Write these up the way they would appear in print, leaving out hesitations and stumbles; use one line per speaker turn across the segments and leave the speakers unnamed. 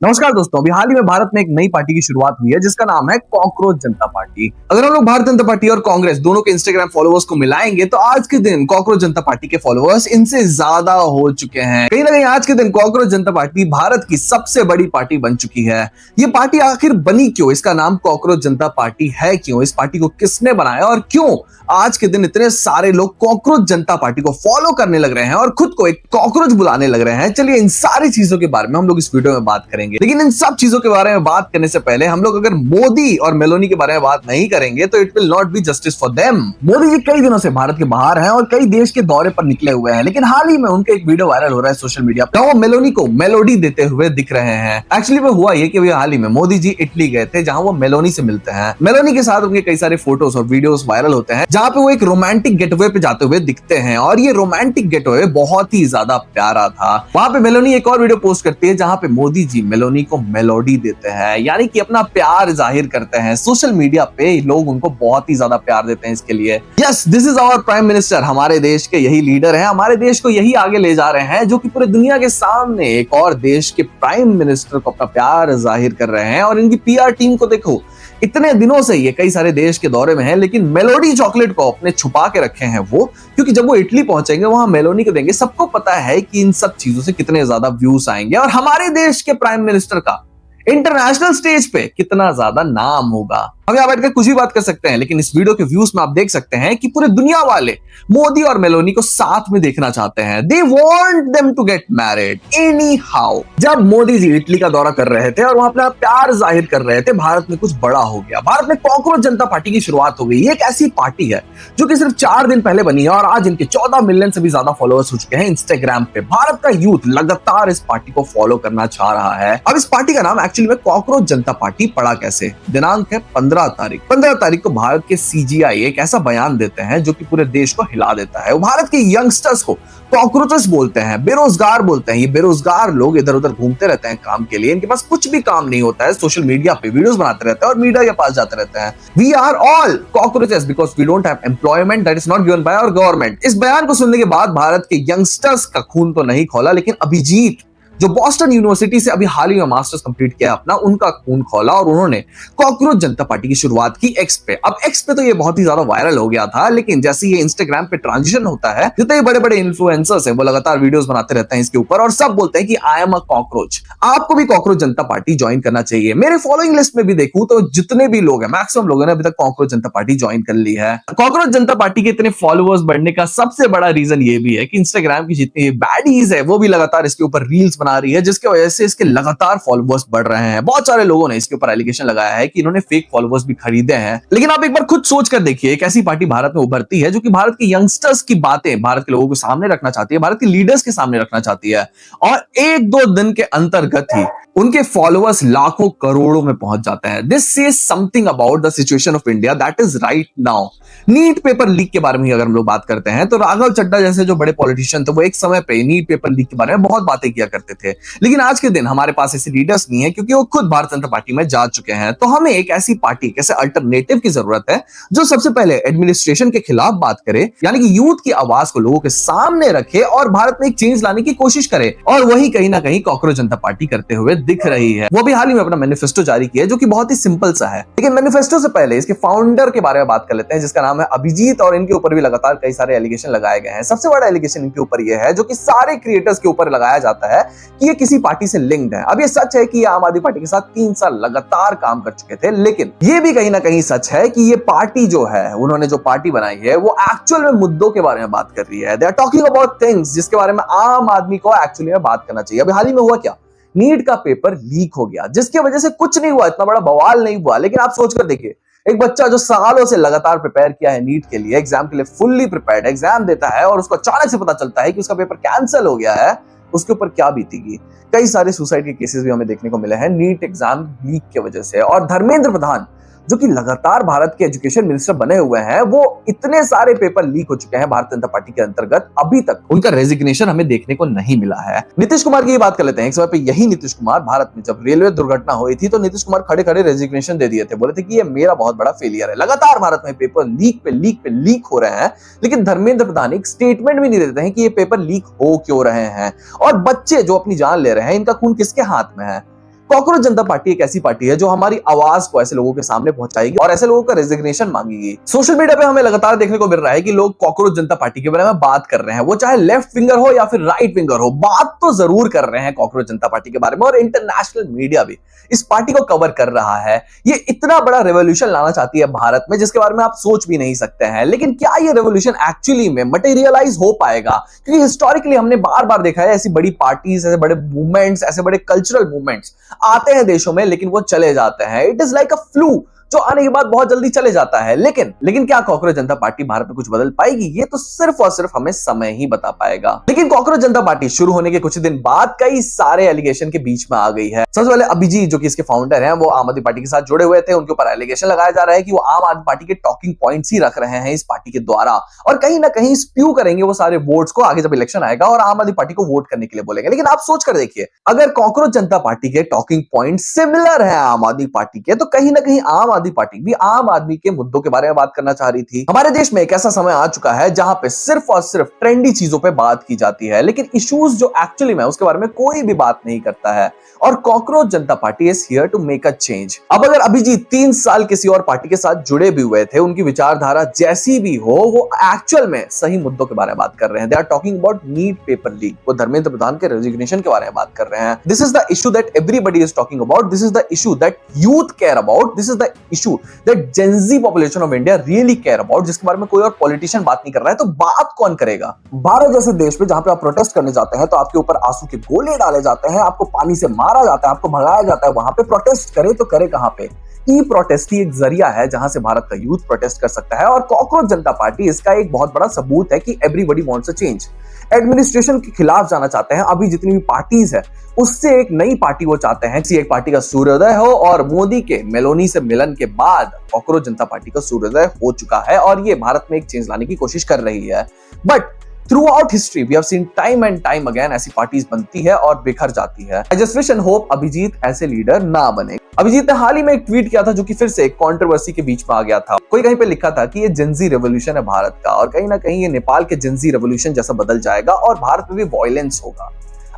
नमस्कार दोस्तों, अभी हाल ही में भारत में एक नई पार्टी की शुरुआत हुई है जिसका नाम है कॉकरोच जनता पार्टी। अगर हम लोग भारतीय जनता पार्टी और कांग्रेस दोनों के इंस्टाग्राम फॉलोअर्स को मिलाएंगे तो आज के दिन कॉकरोच जनता पार्टी के फॉलोअर्स इनसे ज्यादा हो चुके हैं। कहीं ना कहीं आज के दिन कॉकरोच जनता पार्टी भारत की सबसे बड़ी पार्टी बन चुकी है। ये पार्टी आखिर बनी क्यों, इसका नाम कॉकरोच जनता पार्टी है क्यों, इस पार्टी को किसने बनाया और क्यों आज के दिन इतने सारे लोग कॉकरोच जनता पार्टी को फॉलो करने लग रहे हैं और खुद को एक कॉकरोच बुलाने लग रहे हैं। चलिए इन सारी चीजों के बारे में हम लोग इस वीडियो में बात करेंगे। लेकिन इन सब चीजों के बारे में बात करने से पहले हम लोग अगर मोदी और मेलोनी के बारे में बात नहीं करेंगे तो it will not be justice for them. Modi ji कई दिनों से भारत के बाहर हैं और कई देश के दौरे पर निकले हुए हैं, लेकिन हाल ही में उनका एक वीडियो वायरल हो रहा है सोशल मीडिया पर। वो मेलोनी को मेलोडी देते हुए दिख रहे हैं। एक्चुअली में हुआ ये कि वे हाल ही में मोदी जी इटली गए थे जहां वो मेलोनी से मिलते हैं। मेलोनी के साथ उनके कई सारे फोटोज और वीडियोस वायरल होते हैं जहां पे वो एक रोमांटिक गेटवे पे जाते हुए दिखते हैं और ये रोमांटिक गेटवे बहुत ही ज्यादा प्यारा था। वहां पे मेलोनी एक और वीडियो पोस्ट करती है जहां पे मोदी जी मेलोनी को मेलोडी देते हैं, यानी कि अपना प्यार जाहिर करते हैं। सोशल मीडिया पे लोग उनको बहुत ही ज्यादा प्यार देते हैं इसके लिए। Yes, this is our prime minister, हमारे देश के यही लीडर हैं, हमारे देश को यही आगे ले जा रहे हैं जो कि पूरे दुनिया के सामने एक और देश के प्राइम मिनिस्टर को अपना प्यार जाहिर कर रहे हैं। और इनकी पीआर टीम को देखो, इतने दिनों से ये कई सारे देश के दौरे में है लेकिन मेलोडी चॉकलेट को अपने छुपा के रखे हैं वो, क्योंकि जब वो इटली पहुंचेंगे वहां मेलोनी को देंगे। सबको पता है कि इन सब चीजों से कितने ज्यादा व्यूज आएंगे और हमारे देश के प्राइम मिनिस्टर का इंटरनेशनल स्टेज पे कितना ज्यादा नाम होगा। हम यहाँ बैठकर कुछ भी बात कर सकते हैं, लेकिन इस वीडियो के व्यूज में आप देख सकते हैं कि पूरे दुनिया वाले मोदी और मेलोनी को साथ में देखना चाहते हैं। They want them to get married anyhow. जब मोदी जी इटली का दौरा कर रहे थे और वहां अपना प्यार जाहिर कर रहे थे, भारत में कुछ बड़ा हो गया। भारत में कॉकरोच जनता पार्टी की शुरुआत हो गई। ये एक ऐसी पार्टी है जो कि सिर्फ 4 दिन पहले बनी है और आज इनके 14 मिलियन से भी ज्यादा फॉलोअर्स हो चुके हैं इंस्टाग्राम पे। भारत का यूथ लगातार इस पार्टी को फॉलो करना चाह रहा है। अब इस पार्टी का नाम एक्चुअली में कॉकरोच जनता पार्टी पड़ा कैसे? दिनांक है 15 तारीख को भारत के सीजीआई एक ऐसा बयान देते हैं जो कि पूरे देश को हिला देता है। वो भारत के यंगस्टर्स को कॉकरोचेस बोलते हैं, बेरोजगार बोलते हैं। ये बेरोजगार लोग इधर उधर घूमते रहते हैं काम के लिए, इनके पास कुछ भी काम नहीं होता है, सोशल मीडिया पे वीडियोस बनाते रहते हैं और मीडिया के पास जाते रहते हैं। We are all cockroaches because we don't have employment that is not given by our government. इस बयान को सुनने के बाद भारत के यंगस्टर्स का खून तो नहीं खौला, लेकिन अभिजीत जो बॉस्टन यूनिवर्सिटी से अभी हाल ही में मास्टर्स कंप्लीट किया अपना, उनका खून खोला और उन्होंने कॉकरोच जनता पार्टी की शुरुआत की एक्स पे। अब एक्स पे तो ये बहुत ही ज्यादा वायरल हो गया था, लेकिन जैसे ये इंस्टाग्राम पे ट्रांजिशन होता है, जितने बड़े बड़े इन्फ्लुएंसर्स हैं वो लगातार वीडियोस बनाते रहते हैं इसके ऊपर और सब बोलते हैं कि आई एम अ कॉकरोच। आपको भी कॉकरोच जनता पार्टी ज्वाइन करना चाहिए। मेरे फॉलोइंग लिस्ट में भी देखूं तो जितने भी लोग हैं, मैक्सिमम लोगों ने अभी तक कॉकरोच जनता पार्टी ज्वाइन कर ली है। कॉकरोच जनता पार्टी के इतने फॉलोअर्स बढ़ने का सबसे बड़ा रीजन ये भी है कि इंस्टाग्राम की जितनी बैडीज है वो भी लगातार इसके ऊपर रील्स बना रही है, जिसके वजह से इसके लगातार फॉलोअर्स बढ़ रहे हैं। बहुत सारे लोगों ने इसके ऊपर एलिगेशन लगाया है कि इन्होंने फेक फॉलोअर्स भी खरीदे हैं। लेकिन आप एक बार खुद सोच कर देखिए, एक ऐसी पार्टी भारत में उभरती है जो कि भारत के यंगस्टर्स की बातें भारत के लोगों के सामने रखना चाहती है, भारत के लीडर्स के सामने रखना चाहती है और 1-2 दिन के अंतर्गत ही उनके फॉलोअर्स लाखों करोड़ों में पहुंच जाते हैं। This says something about the situation of India that is right now. NEET paper leak के बारे में अगर हम लोग बात करते हैं तो राघव चड्ढा जैसे जो बड़े पॉलिटिशियन थे वो एक समय पे नीट पेपर लीक के बारे में बहुत बातें किया करते थे, लेकिन आज के दिन हमारे पास ऐसे लीडर्स नहीं है क्योंकि वो खुद भारतीय जनता पार्टी में जा चुके हैं। तो हमें एक ऐसी पार्टी, ऐसे अल्टरनेटिव की जरूरत है जो सबसे पहले एडमिनिस्ट्रेशन के खिलाफ बात करे, यानी कि यूथ की आवाज को लोगों के सामने रखे और भारत में एक चेंज लाने की कोशिश करे। और वही कहीं ना कहीं कॉकरोच जनता पार्टी करते हुए दिख रही है। वो भी हाल ही में अपना मैनिफेस्टो जारी किया जो कि बहुत ही सिंपल सा है। लेकिन मैनिफेस्टो से पहले इसके फाउंडर के बारे में बात कर लेते हैं जिसका नाम है अभिजीत, और इनके ऊपर भी लगातार कई सारे एलिगेशन लगाए गए हैं। सबसे बड़ा एलिगेशन इनके ऊपर यह है जो कि सारे क्रिएटर्स के ऊपर लगाया जाता है कि ये किसी पार्टी से लिंक्ड है। अब ये सच है कि ये आम आदमी पार्टी के साथ 3 साल लगातार काम कर चुके थे, लेकिन ये भी कहीं ना कहीं सच है कि ये पार्टी जो है, उन्होंने जो पार्टी बनाई है वो एक्चुअल में मुद्दों के बारे में बात कर रही है। They are talking about things जिसके बारे में आम आदमी को एक्चुअली में बात करना चाहिए। अभी हाल ही में हुआ क्या, नीट का पेपर लीक हो गया जिसकी वजह से कुछ नहीं हुआ, इतना बड़ा बवाल नहीं हुआ। लेकिन आप सोचकर देखिए, एक बच्चा जो सालों से लगातार प्रिपेयर किया है नीट के लिए, एग्जाम के लिए फुल्ली प्रिपेयर्ड एग्जाम देता है और उसको अचानक से पता चलता है कि उसका पेपर कैंसिल हो गया है, उसके ऊपर क्या बीतेगी। कई सारे सुसाइड के केसेस भी हमें देखने को मिले हैं नीट एग्जाम लीक की वजह से। और धर्मेंद्र प्रधान जो कि लगातार भारत के एजुकेशन मिनिस्टर बने हुए हैं, वो इतने सारे पेपर लीक हो चुके हैं भारतीय जनता पार्टी के अंतर्गत, अभी तक उनका रेजिग्नेशन हमें देखने को नहीं मिला है। नीतीश कुमार की बात कर लेते हैं। एक समय पे यही नीतीश कुमार, भारत में जब रेलवे दुर्घटना हुई थी तो नीतीश कुमार खड़े खड़े रेजिग्नेशन दे दिए थे, बोले थे कि ये मेरा बहुत बड़ा फेलियर है। लगातार भारत में पेपर लीक पे लीक पे लीक हो रहे हैं, लेकिन धर्मेंद्र प्रधान एक स्टेटमेंट भी नहीं देते हैं कि ये पेपर लीक हो क्यों रहे हैं। और बच्चे जो अपनी जान ले रहे हैं, इनका खून किसके हाथ में है? कॉकरोच जनता पार्टी एक ऐसी पार्टी है जो हमारी आवाज को ऐसे लोगों के सामने पहुंचाएगी और ऐसे लोगों का रेजिग्नेशन मांगेगी। सोशल मीडिया पे हमें लगातार देखने को मिल रहा है कि लोग कॉकरोच जनता पार्टी के बारे में बात कर रहे हैं, वो चाहे लेफ्ट विंगर हो या फिर राइट विंगर हो, बात तो जरूर कर रहे हैं कॉकरोच जनता पार्टी के बारे में। और इंटरनेशनल मीडिया भी इस पार्टी को कवर कर रहा है। ये इतना बड़ा रेवोल्यूशन लाना चाहती है भारत में जिसके बारे में आप सोच भी नहीं सकते हैं। लेकिन क्या ये रेवोल्यूशन एक्चुअली में मटेरियलाइज हो पाएगा? क्योंकि हिस्टोरिकली हमने बार बार देखा है ऐसी बड़ी पार्टीज, ऐसे बड़े मूवमेंट्स, ऐसे बड़े कल्चरल मूवमेंट्स आते हैं देशों में लेकिन वो चले जाते हैं। It is like a flu जो आने के बाद बहुत जल्दी चले जाता है। लेकिन क्या कॉकरोच जनता पार्टी भारत में कुछ बदल पाएगी? ये तो सिर्फ और सिर्फ हमें समय ही बता पाएगा। लेकिन कॉकरोच जनता पार्टी शुरू होने के कुछ दिन बाद कई सारे एलिगेशन के बीच में आ गई है। सबसे पहले अभिजीत, जो कि इसके फाउंडर हैं, वो आम आदमी पार्टी के साथ जुड़े हुए थे। उनके ऊपर एलिगेशन लगाया जा रहा है कि वो आम आदमी पार्टी के टॉकिंग पॉइंट्स ही रख रहे हैं इस पार्टी के द्वारा, और कहीं ना कहीं स्प्यू करेंगे वो सारे वोट्स को आगे जब इलेक्शन आएगा और आम आदमी पार्टी को वोट करने के लिए बोलेंगे। लेकिन आप सोच कर देखिए, अगर कॉकरोच जनता पार्टी के टॉकिंग पॉइंट सिमिलर है आम आदमी पार्टी के, तो कहीं ना कहीं आम आदमी पार्टी भी आम आदमी के मुद्दों के बारे में बात करना चाह रही थी। हमारे देश में एक ऐसा समय आ चुका है जहां पे सिर्फ और सिर्फ ट्रेंडी चीजों पे बात की जाती है, लेकिन इश्यूज जो एक्चुअली में उसके बारे में कोई भी बात नहीं करता है। और cockroach Janata party is here to make a change. अब अगर अभिजीत 3 साल किसी और पार्टी के साथ जुड़े भी हुए थे, उनकी विचारधारा जैसी भी हो, वो एक्चुअल में सही मुद्दों के बारे में बात कर रहे हैं। They are talking about NEET paper leak. वो धर्मेंद्र प्रधान के रेजिग्नेशन के बारे में बात कर रहे हैं। This is the issue that everybody is talking about. This is the issue that youth care about. This is the issue that Gen Z population of India really care about, जिसके बारे में कोई और पॉलिटिशियन बात नहीं कर रहा है। तो बात कौन करेगा? भारत जैसे देश में जहां पे आप प्रोटेस्ट करने जाते हैं तो आपके ऊपर आंसू के गोले डाले जाते हैं, आपको पानी से मारा जाता है, आपको भगाया जाता है। वहां पे प्रोटेस्ट करे तो करे कहां पे? ई प्रोटेस्ट ही एक जरिया है जहां से भारत का यूथ प्रोटेस्ट कर सकता है। और कॉकरोच जनता पार्टी इसका एक बहुत बड़ा सबूत है कि everybody wants a change. Administration के खिलाफ जाना चाहते हैं। अभी जितनी भी पार्टीज है उससे एक नई पार्टी वो चाहते हैं कि एक पार्टी का सूर्योदय हो, और मोदी के मेलोनी से मिलन के बाद कॉकरोच जनता पार्टी का सूर्योदय हो चुका है और ये भारत में एक चेंज लाने की कोशिश कर रही है। But throughout history we have seen time and time again ऐसी पार्टीज बनती है और बिखर जाती है। I just wish and hope Abhijit ऐसे लीडर ना बने। अभिजीत ने हाल ही में एक ट्वीट किया था जो कि फिर से एक कंट्रोवर्सी के बीच में आ गया था। कोई कहीं पे लिखा था कि ये जेन ज़ी रेवोल्यूशन है भारत का, और कहीं ना कहीं ये नेपाल के जेन ज़ी रेवोल्यूशन जैसा बदल जाएगा और भारत में भी वायलेंस होगा।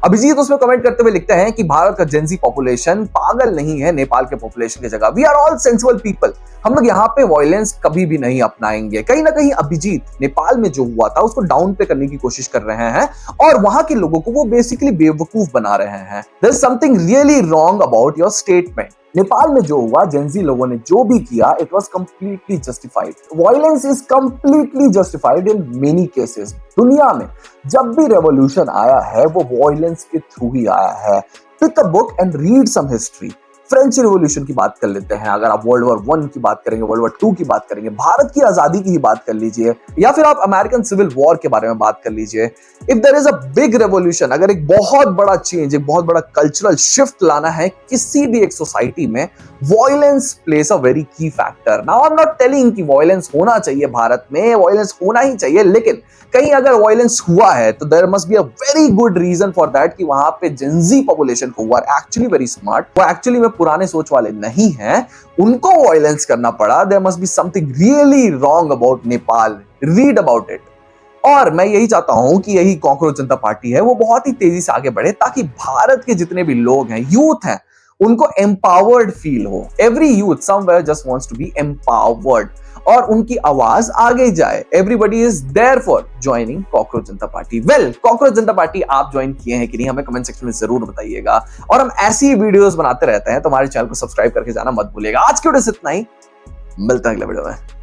अभिजीत उसमें कमेंट करते हुए लिखते हैं कि भारत का जेन ज़ी पॉपुलेशन पागल नहीं है नेपाल के पॉपुलेशन की जगह। We are all sensible people. हम लोग यहाँ पे वायलेंस कभी भी नहीं अपनाएंगे। कहीं ना कहीं अभिजीत नेपाल में जो हुआ था उसको डाउन पे करने की कोशिश कर रहे हैं और वहां के लोगों को वो बेसिकली बेवकूफ बना रहे हैं। There is something really wrong about your statement. Nepal में जो हुआ, जेन ज़ी लोगों ने जो भी किया, it was completely justified. Violence is completely justified in many cases. दुनिया में जब भी रेवोल्यूशन आया है वो वायलेंस के थ्रू ही आया है। Pick a book and read some history. French revolution की बात कर लेते हैं, अगर आप वर्ल्ड वॉर 1 की बात करेंगे, वर्ल्ड वॉर 2 की बात करेंगे, भारत की आजादी की ही बात कर लीजिए, या फिर आप अमेरिकन सिविल वॉर के बारे में बात कर लीजिए। If there is a big revolution, अगर एक बहुत बड़ा चेंज, एक बहुत बड़ा कल्चरल शिफ्ट लाना है किसी भी एक सोसाइटी में, वायलेंस प्लेस अ वेरी की factor. Now I am not telling कि वायलेंस होना चाहिए भारत में, वायलेंस होना ही चाहिए, लेकिन कहीं अगर वायलेंस हुआ है तो there must be a very good reason for that कि वहां पे जेन ज़ी पॉपुलेशन को हुआ एक्चुअली वेरी स्मार्ट, वो एक्चुअली में पुराने सोच वाले नहीं हैं, उनको वायलेंस करना पड़ा। There must be something really wrong about Nepal. Read about it. और मैं यही चाहता हूं कि यही कॉकरोच जनता पार्टी है वो बहुत ही तेजी से आगे बढ़े ताकि भारत के जितने भी लोग हैं, यूथ हैं, उनको एम्पावर्ड फील हो। Every youth somewhere just wants to be empowered और उनकी आवाज आगे जाए। Everybody is there for joining cockroach Janata party. Well, cockroach Janata party आप ज्वाइन किए हैं कि नहीं, हमें कमेंट सेक्शन में जरूर बताइएगा। और हम ऐसी वीडियोस बनाते रहते हैं तो हमारे चैनल को सब्सक्राइब करके जाना मत भूलिएगा। आज के वीडियो से इतना ही, मिलते हैं अगले वीडियो में।